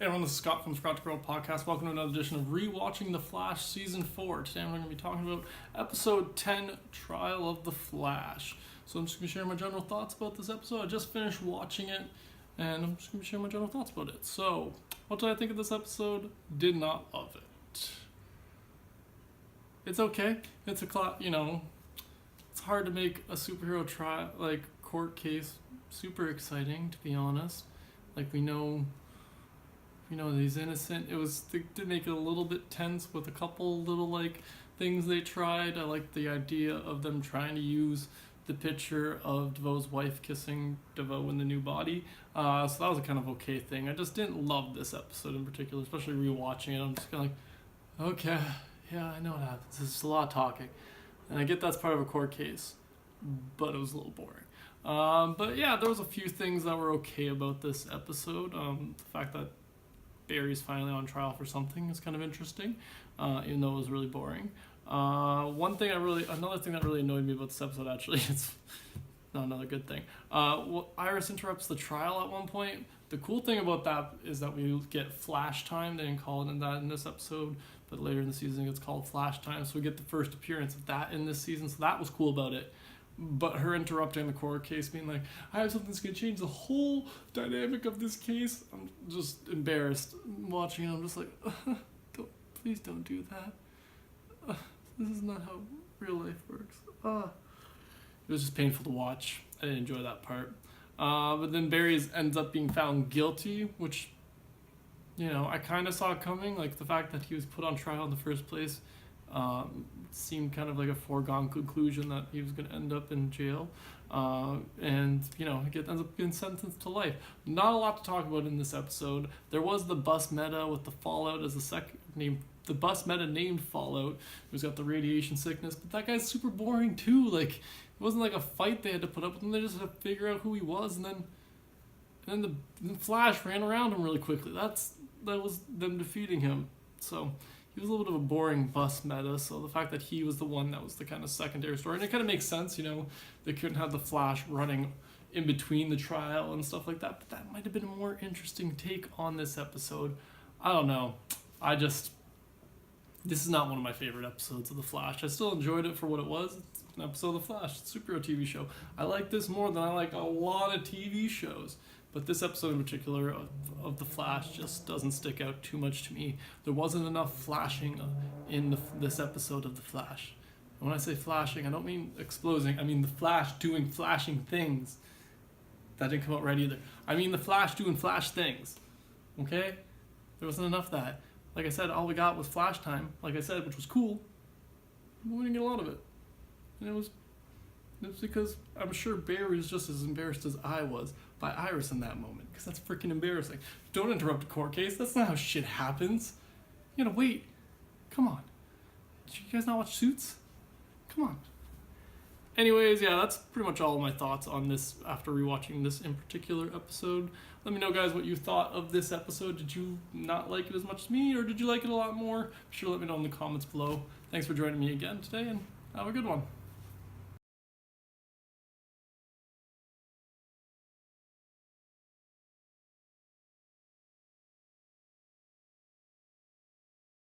Hey everyone, this is Scott from Scott to Grow Podcast. Welcome to another edition of ReWatching The Flash Season 4. Today I'm going to be talking about Episode 10, Trial of the Flash. So I'm just going to share my general thoughts about this episode. I just finished watching it, and I'm just going to share my general thoughts about it. So, what did I think of this episode? Did not love it. It's okay. It's it's hard to make a superhero trial, court case, super exciting, to be honest. We know that he's innocent. They did make it a little bit tense with a couple little things they tried. I like the idea of them trying to use the picture of DeVoe's wife kissing DeVoe in the new body. So that was a kind of okay thing. I just didn't love this episode in particular, especially rewatching it. I'm just kind of okay, yeah, I know what happens. It's just a lot of talking. And I get that's part of a court case, but it was a little boring. But yeah, there was a few things that were okay about this episode. The fact that Barry's finally on trial for something is kind of interesting, even though it was really boring. Another thing that really annoyed me about this episode, actually, it's not another good thing. Iris interrupts the trial at one point. The cool thing about that is that we get flash time. They didn't call it that in this episode, but later in the season it's called flash time. So we get the first appearance of that in this season. So that was cool about it. But her interrupting the court case, being like, I have something that's going to change the whole dynamic of this case. I'm just embarrassed watching it. I'm just like, please don't do that. This is not how real life works. It was just painful to watch. I didn't enjoy that part. But then Barry ends up being found guilty, which, I kind of saw coming. The fact that he was put on trial in the first place seemed kind of like a foregone conclusion that he was going to end up in jail. He ends up being sentenced to life. Not a lot to talk about in this episode. There was the bus meta with the Fallout as the second name. The bus meta named Fallout, who's got the radiation sickness, but that guy's super boring too. It wasn't like a fight they had to put up with him. They just had to figure out who he was, and then the Flash ran around him really quickly. That was them defeating him. So he was a little bit of a boring bus meta, so the fact that he was the one that was the kind of secondary story, and it kind of makes sense, they couldn't have the Flash running in between the trial and stuff like that, but that might have been a more interesting take on this episode. I don't know. This is not one of my favorite episodes of The Flash. I still enjoyed it for what it was. It's an episode of The Flash. It's a superhero TV show. I like this more than I like a lot of TV shows. But this episode in particular of The Flash just doesn't stick out too much to me. There wasn't enough flashing in this episode of The Flash. And when I say flashing, I don't mean exploding. I mean the Flash doing flashing things. That didn't come out right either. I mean the Flash doing flash things. Okay? There wasn't enough of that. Like I said, all we got was flash time, like I said, which was cool. But we didn't get a lot of it. And it was because I'm sure Barry was just as embarrassed as I was by Iris in that moment, because that's freaking embarrassing. Don't interrupt a court case. That's not how shit happens. You gotta wait. Come on. Did you guys not watch Suits? Come on. Anyways, yeah, that's pretty much all of my thoughts on this after rewatching this in particular episode. Let me know, guys, what you thought of this episode. Did you not like it as much as me, or did you like it a lot more? Be sure to let me know in the comments below. Thanks for joining me again today, and have a good one.